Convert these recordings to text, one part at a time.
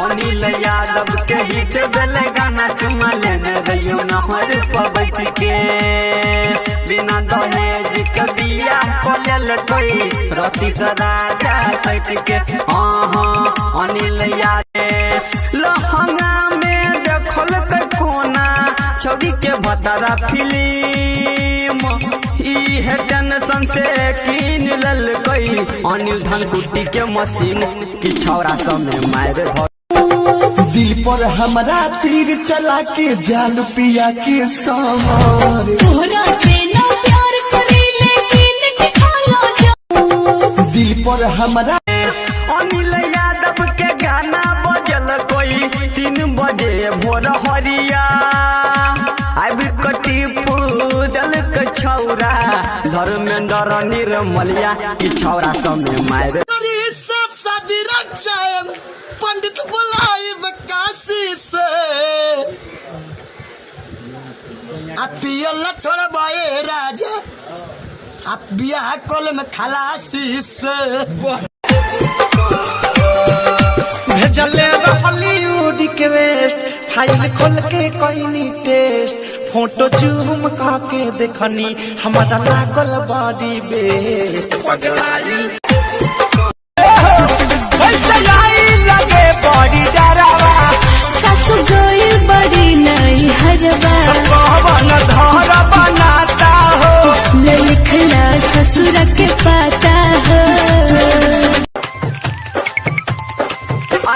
अनिल यादव के हिट बेले गाना चुमा लेने रहियो नहर पर बैठ के बिना दहेज के बिया कोयल कोई रति सराजा सट के अनिल यादव लहंगा में देखल के कोना छवि के भतरा फिल्म इहे टेंशन से कीन लल कोई अनिल धनकुट्टी के मशीन की छौरा समय मारे दिल पर हमारा तीर चला के जाल पिया के सामार तोहरा से ना प्यार करे लेकिन खाला जा दिल पर हमारा अनिल यादव के गाना बजल कोई 3 बजे भोर हरिया अब कटी फूदल के छौरा धर्मेंद्र निर्मलिया की छौरा समय मारे पंडित बुलाए काशी से पियल छोड़ बाए राजा आप बियाह कोल में खलासी से भेजले हॉलीवुड के वेस्ट फाइल खोल के कोई टेस्ट फोटो जूम करके देखनी हमारा लागल बॉडी बेस्ट पगलाई लगे बॉडी डरावा सासु गई बड़ी नहीं हरवा कौन धर बनाता हो लिखला ससुर के पाता हो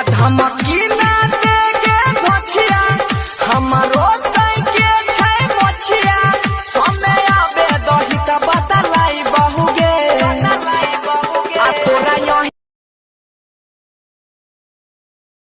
धमकी ना देगे धोछिया हमारो